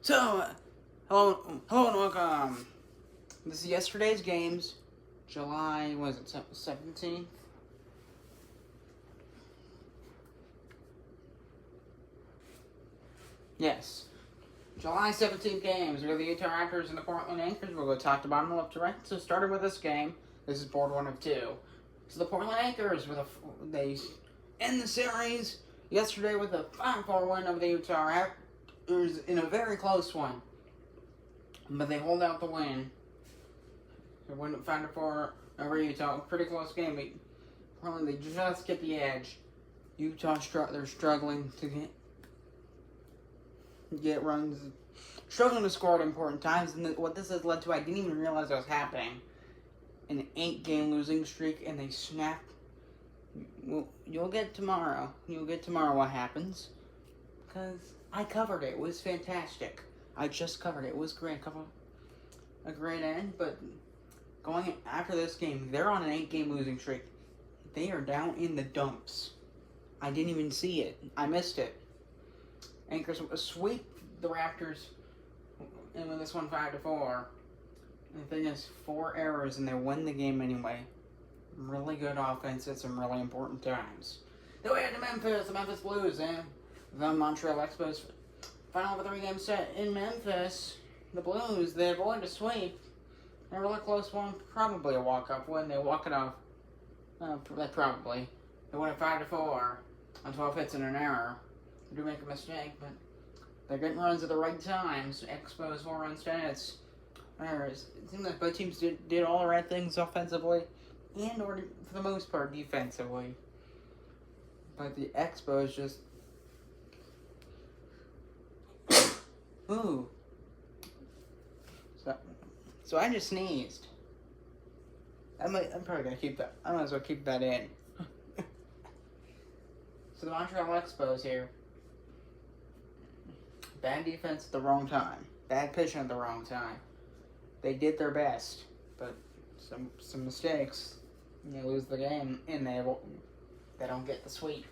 So, hello and welcome. This is yesterday's games, July, was it 17th? Yes. July 17th games. We have the Utah Raptors and the Portland Anchors. We'll go top to bottom, left to right. So, starting with this game, this is board 1 of 2. So, the Portland Anchors, they end the series yesterday with a 5-4 win over the Utah Raptors in a very close one. But they hold out the win. They win 5-4 over Utah. Pretty close game. But Portland, they just get the edge. Utah, they're struggling to get runs, struggling to score at important times. And what this has led to, I didn't even realize that was happening. An 8-game losing streak, and they snapped. Well, you'll get tomorrow. You'll get tomorrow what happens. Because I covered it. It was fantastic. I just covered it. It was great. A great end, but going after this game, they're on an 8-game losing streak. They are down in the dumps. I didn't even see it. I missed it. Anchors sweep the Raptors and win this one 5-4. The thing is, 4 errors and they win the game anyway. Really good offense at some really important times. Then we had the Memphis Blues, and the Montreal Expos. Final of a 3-game set in Memphis. The Blues, they avoid a sweep. A really close one, probably a walk-off win. They walk it off. Probably. They win it 5-4 on 12 hits and an error. They do make a mistake, but they're getting runs at the right times. Expos 4-run stats. It seems like both teams did all the right things offensively and, or for the most part, defensively. But the Expos just... Ooh. So I just sneezed. I'm probably gonna keep that. I might as well keep that in. So the Montreal Expos here. Bad defense at the wrong time. Bad pitching at the wrong time. They did their best, but some mistakes. They lose the game, and they don't get the sweep.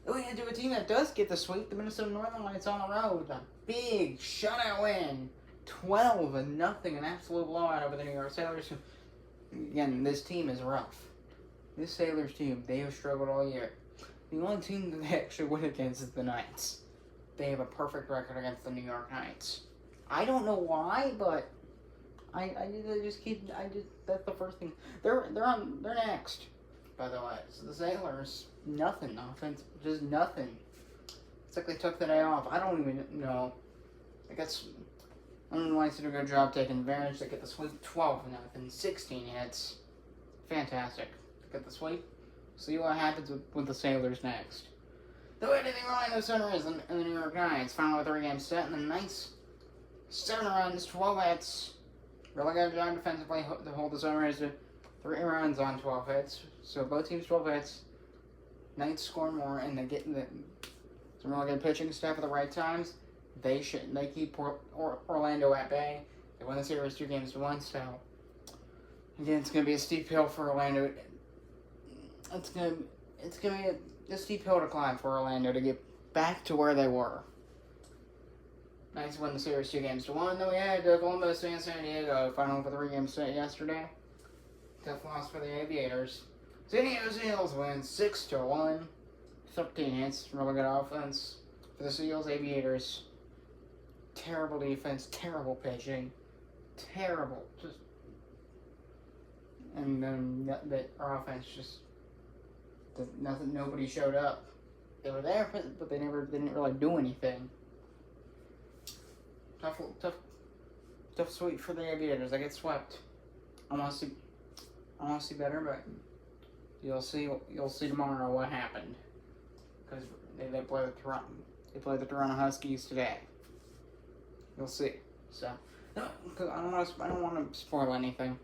Then we head to a team that does get the sweep, the Minnesota Northern Lights on the road with a big shutout win. 12-0, an absolute blowout over the New York Sailors. Again, this team is rough. This Sailors team, they have struggled all year. The only team that they actually win against is the Knights. They have a perfect record against the New York Knights. I don't know why, but that's the first thing. They're next, by the way. So the Sailors, nothing offense, just nothing. It's like they took the day off. I don't even know. I don't know why they did a good job taking advantage. They get the sweep 12-0, 16 hits. Fantastic. They get the sweep. See what happens with the Sailors next. The way anything wrong in the Sunrise and the New York Knights. Final 3-game set, and the Knights 7 runs, 12 hits. Really good job defensively to hold the Sunrise to 3 runs on 12 hits. So both teams 12 hits. Knights score more, and they get some really good pitching stuff at the right times. They keep Orlando at bay. They win the series 2-1. So again, it's gonna be a steep hill for Orlando. It's gonna be a steep hill to climb for Orlando to get back to where they were. Knights win the series 2-1. Then we had Columbus and San Diego final for the 3-game set yesterday. Tough loss for the Aviators. San Diego Seals win 6-1. 13 hits, really good offense for the Seals. Aviators, terrible defense, terrible pitching, terrible. And then our offense just nothing. Nobody showed up. They were there, but they didn't really do anything. Tough sweep for the Aviators. They get swept. I want to see better, but you'll see tomorrow what happened. Because they play the Toronto Huskies today. You'll see. So, because I don't want to spoil anything.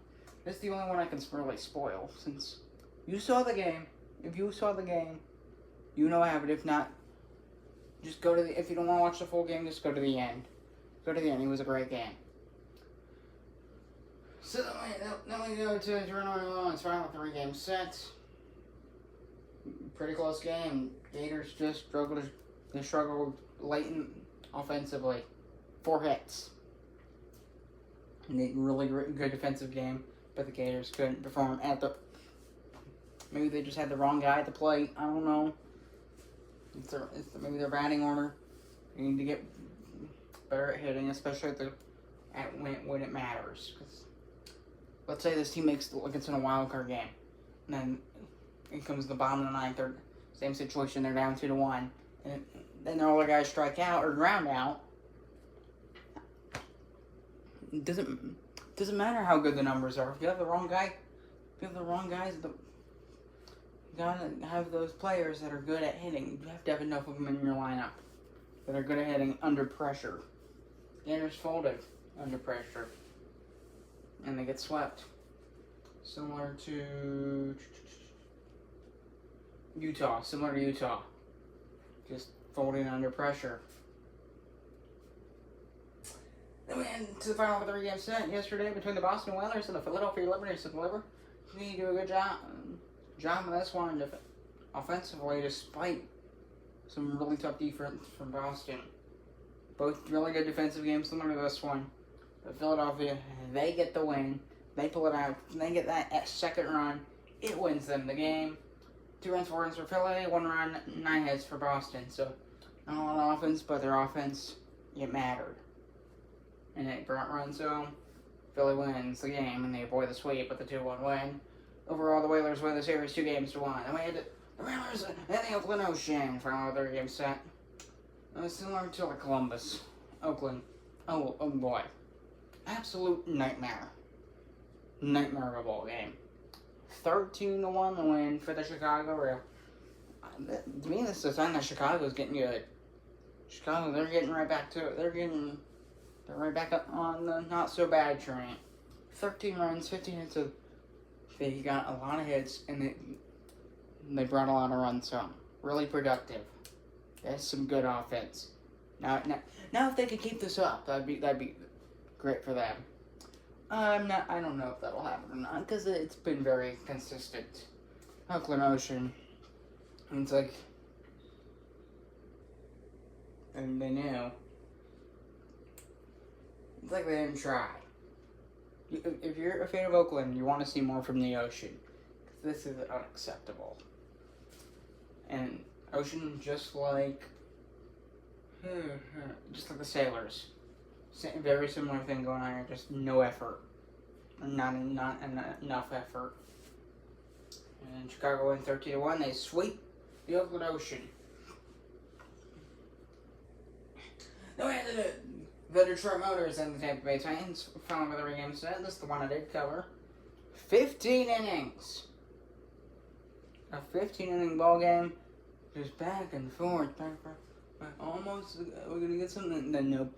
This is the only one I can really spoil, since you saw the game. If you saw the game, you know what happened. If not, just go to the. If you don't want to watch the full game, just go to the end. Go to the end. It was a great game. So then we go to Toronto Lions final 3-game set. Pretty close game. Gators just struggled late offensively. 4 hits. And they really good defensive game, but the Gators couldn't perform at the. Maybe they just had the wrong guy at the plate. I don't know. Maybe their batting order. You need to get better at hitting, especially when it matters. Because let's say this team gets in a wild card game, and then it comes to the bottom of the ninth. Or same situation, they're down 2-1, and then all their guys strike out or ground out. It doesn't matter how good the numbers are. If you have the wrong guys, you gotta have those players that are good at hitting. You have to have enough of them in your lineup that are good at hitting under pressure. Gators folded under pressure, and they get swept. Similar to Utah. Just folding under pressure. Then we went to the final 3-game set yesterday between the Boston Whalers and the Philadelphia Liberties. So the Liberties need to do a good job of this one offensively, despite some really tough defense from Boston. Both really good defensive games similar to this one. But Philadelphia, they get the win. They pull it out. They get that second run. It wins them the game. 2 runs, 4 runs for Philly. 1 run, 9 hits for Boston. So not a lot of offense, but their offense, it mattered. And it brought runs home. Philly wins the game, and they avoid the sweep with the 2-1 win. Overall, the Whalers win the series 2-1. And we had the Whalers and the Oakland Ocean for another 3-game set. It was similar to like Columbus, Oakland. Oh boy. Absolute nightmare. Nightmare of a ball game. 13-1 the win for the Chicago Real. To me, this is a sign that Chicago's getting good. Chicago, they're getting right back to it. They're right back up on the not-so-bad train. 13 runs, 15 hits. They got a lot of hits, and they brought a lot of runs home. Really productive. That's some good offense. Now, if they could keep this up, that'd be great for them. I don't know if that'll happen or not, because it's been very consistent. Oakland Ocean. And it's like, and they knew. It's like they didn't try. If you're a fan of Oakland, you want to see more from the Ocean. Because this is unacceptable. And Ocean, just like the Sailors. Very similar thing going on here, just no effort. Not enough effort. And Chicago win 13-1. They sweep the Oakland Ocean. Then we had the Detroit Motors and the Tampa Bay Titans final with a 3-game set. This is the one I did cover. 15 innings. A 15-inning ball game. Just back and forth. Almost, we're going to get something. Then nope.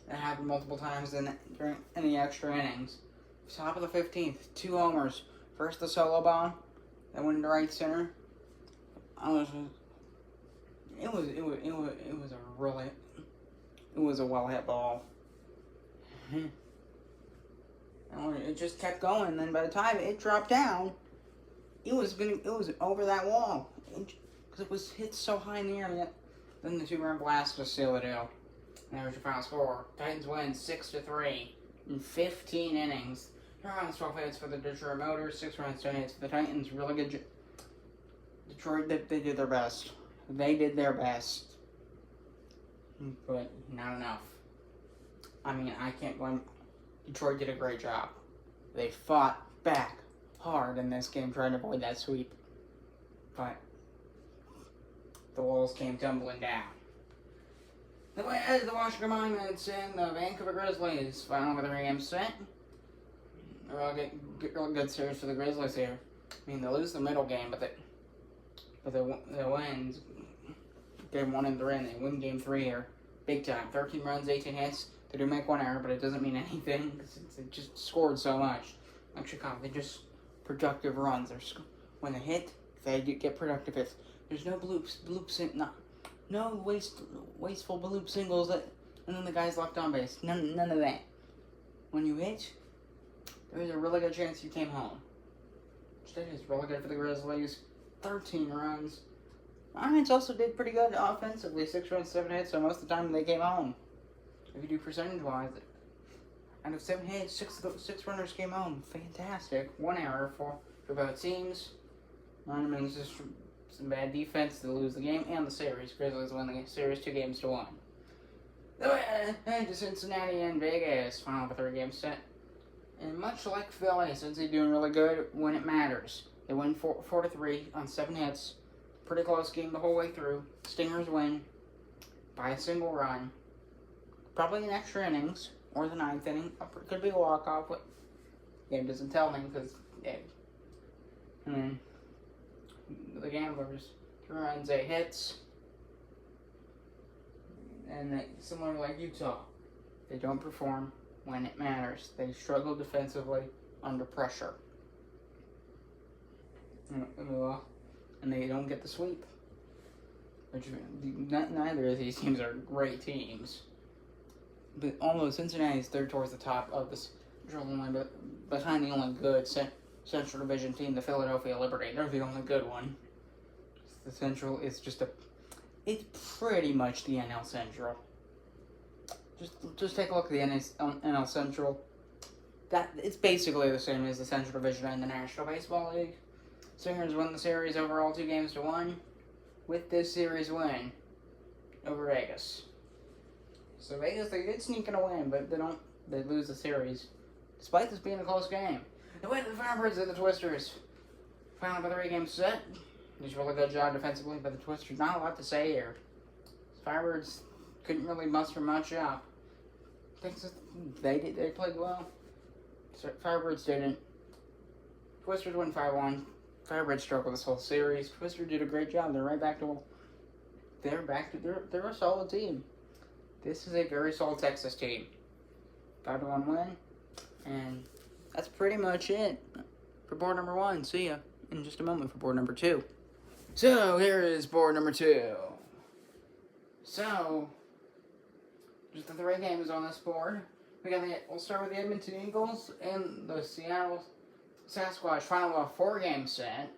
That happened multiple times during any extra innings. Top of the 15th, 2 homers. First the solo bomb, then went into right center. It was a well hit ball. And it just kept going. And then by the time it dropped down, it was over that wall because it was hit so high in the air. Then the 2-run blast was seal the deal. And there's your final score. Titans win 6-3 in 15 innings. 3 runs, 12 hits for the Detroit Motors, 6 runs, 10 hits for the Titans. Really good. Detroit, they did their best. They did their best. But not enough. I mean, I can't blame. Detroit did a great job. They fought back hard in this game trying to avoid that sweep. But the walls came tumbling down. The Washington Monuments and the Vancouver Grizzlies final with a 3-game set. Real good series for the Grizzlies here. I mean, they lose the middle game, but they win game 1 and 3, and they win game 3 here. Big time. 13 runs, 18 hits. They do make 1 error, but it doesn't mean anything because they just scored so much. Like Chicago, they just productive runs. When they hit, they get productive hits. There's no bloops, no wasteful bloop singles and then the guy's left on base. None of that. When you hit, there's a really good chance you came home. Which is really good for the Grizzlies. 13 runs. Lions also did pretty good offensively. 6 runs, 7 hits, so most of the time they came home. if you do percentage-wise, out of 7 hits, 6 runners came home. Fantastic. 1 error for both teams. Linemen's just some bad defense to lose the game and the series. Grizzlies win the series 2-1. To Cincinnati and Vegas, final of a 3-game set. And much like Philly, Cincy doing really good when it matters. They win 4-3 on 7 hits. Pretty close game the whole way through. Stingers win by a single run. Probably in extra innings or the 9th inning. Could be a walk-off. But game doesn't tell me because the Gamblers 3 runs, 8 hits. And similar like Utah, they don't perform when it matters. They struggle defensively under pressure. And they don't get the sweep. Which neither of these teams are great teams. But although Cincinnati is third towards the top of the Central line, but behind the only good Central Division team, the Philadelphia Liberty, they're the only good one. The Central is it's pretty much the NL Central. Just take a look at the NL Central. It's basically the same as the Central Division in the National Baseball League. Stingers win the series overall 2-1 with this series win over Vegas. So Vegas, they did sneak in a win, but they lose the series, despite this being a close game. They win the Firebirds and the Twisters. Final of a 3-game set. Did a really good job defensively, but the Twisters, not a lot to say here. Firebirds couldn't really muster much up. They played well. So Firebirds didn't. Twisters win 5-1. Firebirds struggled this whole series. Twisters did a great job. They're a solid team. This is a very solid Texas team. 5-1 win. And that's pretty much it for board number 1. See ya in just a moment for board number 2. So, here is board number 2. So, just the 3 games on this board. We'll start with the Edmonton Eagles and the Seattle Sasquatch, final of a 4-game set.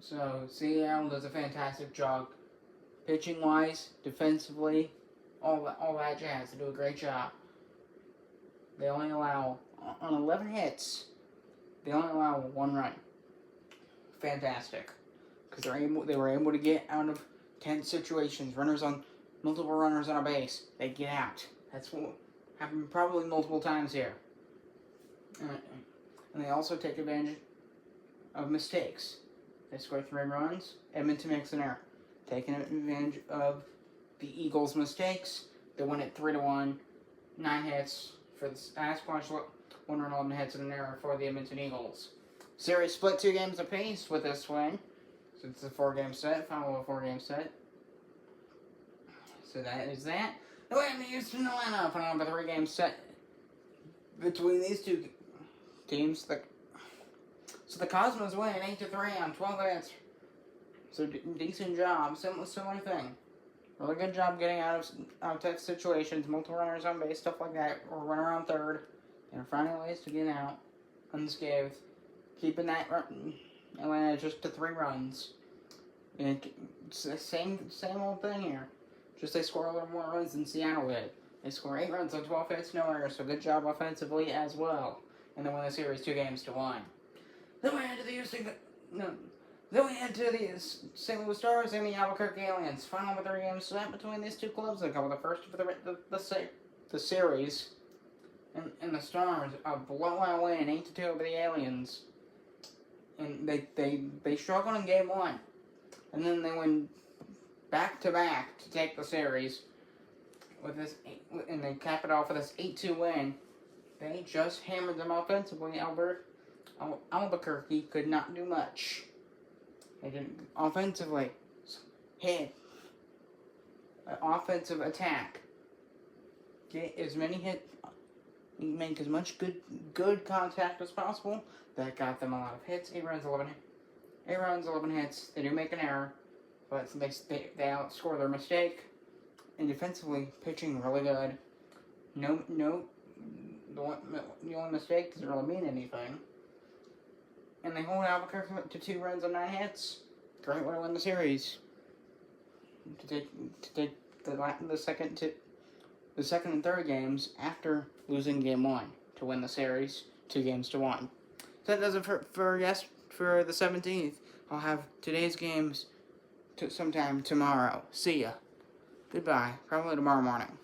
So, Seattle does a fantastic job. Pitching-wise, defensively, all that jazz. They do a great job. They only allow, on 11 hits, they only allow 1 run. Fantastic. Because they were able to get out of tense situations. Multiple runners on a base. They get out. That's what happened probably multiple times here. And they also take advantage of mistakes. They score 3 runs. Edmonton makes an error. Taking advantage of the Eagles' mistakes. They win it 3-1. 9 hits for the Sasquatch. 1 run, 11 hits, and an error for the Edmonton Eagles. Series split 2 games apiece with this win. So it's a 4-game set. Final of a 4-game set. So that is that. The win, Houston, Atlanta. Final of a 3-game set between these 2 teams. So the Cosmos win 8-3 on 12 hits. So decent job. Similar thing. Really good job getting out of tough situations. Multiple runners on base, stuff like that. Or runner on third. And finding ways to get out unscathed. Keeping that Atlanta just to 3 runs. And it's the same old thing here. Just they score a little more runs than Seattle did. They score 8 runs on 12 hits, no errors. So good job offensively as well. And they win the series 2-1. Then we head to the St. Louis Stars and the Albuquerque Aliens. Final of a 3-game set between these 2 clubs. They cover the first of the series. And the Stars, a blowout win, 8-2 over the Aliens. And they struggled in game 1. And then they win back-to-back to take the series. And they cap it off with this 8-2 win. They just hammered them offensively. Albuquerque could not do much. They didn't offensively hit. Offensive attack. Get as many hits. Make as much good contact as possible. That got them a lot of hits. 8 runs, 11 hits. They do make an error, but they outscore their mistake. And defensively, pitching really good. The only mistake doesn't really mean anything. And they hold Albuquerque to 2 runs on 9 hits. Great way to win the series. To take the second the second and third games after losing game 1 to win the series 2-1. So that does it for the 17th. I'll have today's games sometime tomorrow. See ya. Goodbye. Probably tomorrow morning.